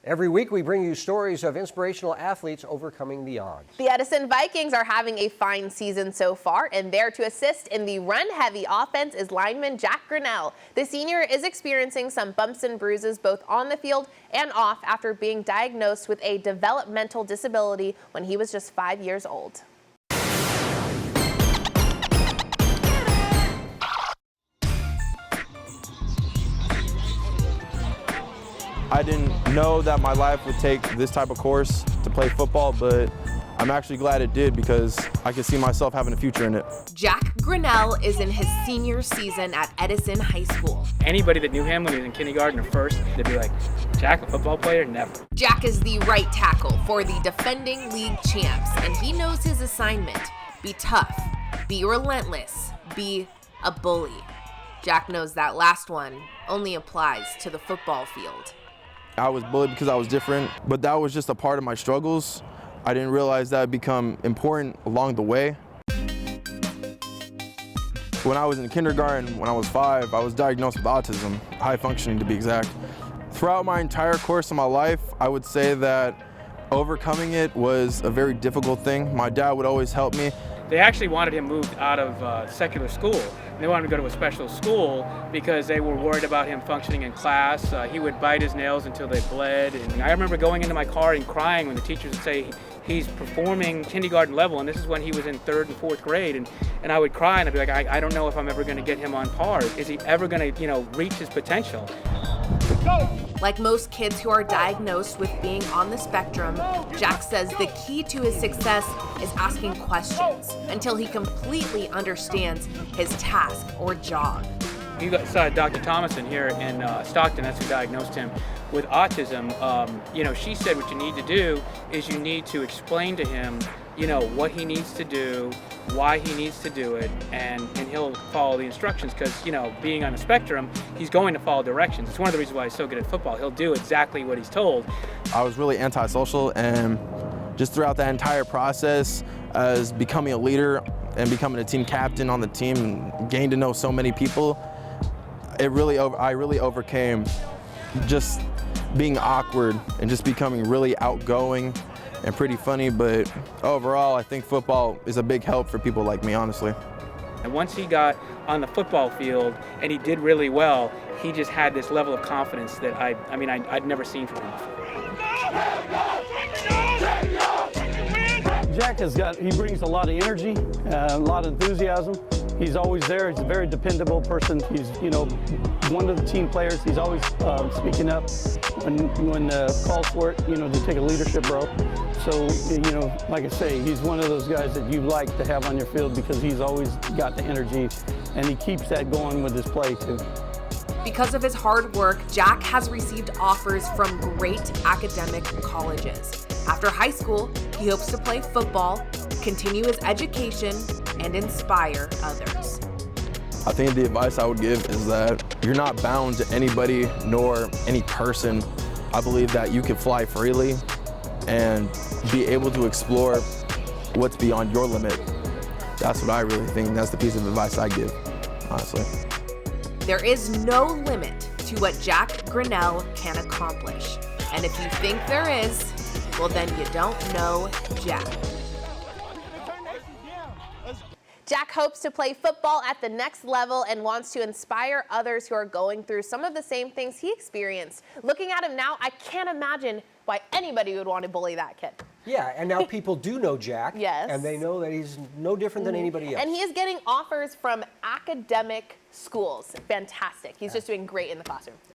Every week we bring you stories of inspirational athletes overcoming the odds. The Edison Vikings are having a fine season so far, and there to assist in the run-heavy offense is lineman Jack Grinnell. The senior is experiencing some bumps and bruises both on the field and off after being diagnosed with a developmental disability when he was just 5 years old. I didn't know that my life would take this type of course to play football, but I'm actually glad it did because I could see myself having a future in it. Jack Grinnell is in his senior season at Edison High School. Anybody that knew him when he was in kindergarten or first, they'd be like, Jack, a football player? Never. Jack is the right tackle for the defending league champs, and he knows his assignment. Be tough, be relentless, be a bully. Jack knows that last one only applies to the football field. I was bullied because I was different, but that was just a part of my struggles. I didn't realize that would become important along the way. When I was in kindergarten, when I was 5, I was diagnosed with autism, high functioning to be exact. Throughout my entire course of my life, I would say that overcoming it was a very difficult thing. My dad would always help me. They actually wanted him moved out of secular school. They wanted him to go to a special school because they were worried about him functioning in class. He would bite his nails until they bled. And I remember going into my car and crying when the teachers would say he's performing kindergarten level, and this is when he was in 3rd and 4th grade. And I would cry and I'd be like, I don't know if I'm ever going to get him on par. Is he ever going to, reach his potential? Like most kids who are diagnosed with being on the spectrum, Jack says the key to his success is asking questions until he completely understands his task or job. You saw Dr. Thomason here in Stockton, that's who diagnosed him with autism. She said what you need to do is you need to explain to him, what he needs to do, why he needs to do it, and he'll follow the instructions because, being on the spectrum, he's going to follow directions. It's one of the reasons why he's so good at football. He'll do exactly what he's told. I was really antisocial, and just throughout that entire process as becoming a leader and becoming a team captain on the team and getting to know so many people, I really overcame just being awkward and just becoming really outgoing and pretty funny, but overall, I think football is a big help for people like me, honestly. And once he got on the football field and he did really well, he just had this level of confidence that I'd never seen from him before. Jack he brings a lot of energy, a lot of enthusiasm. He's always there. He's a very dependable person. He's, one of the team players. He's always speaking up when calls for it, to take a leadership role. So, like I say, he's one of those guys that you like to have on your field because he's always got the energy, and he keeps that going with his play, too. Because of his hard work, Jack has received offers from great academic colleges. After high school, he hopes to play football, continue his education, and inspire others. I think the advice I would give is that you're not bound to anybody nor any person. I believe that you can fly freely and be able to explore what's beyond your limit. That's what I really think. That's the piece of advice I give, honestly. There is no limit to what Jack Grinnell can accomplish. And if you think there is, well, then you don't know Jack. Jack hopes to play football at the next level and wants to inspire others who are going through some of the same things he experienced. Looking at him now, I can't imagine why anybody would want to bully that kid. Yeah, and now people do know Jack. Yes. And they know that he's no different than anybody else. And he is getting offers from academic schools. Fantastic. He's just doing great in the classroom.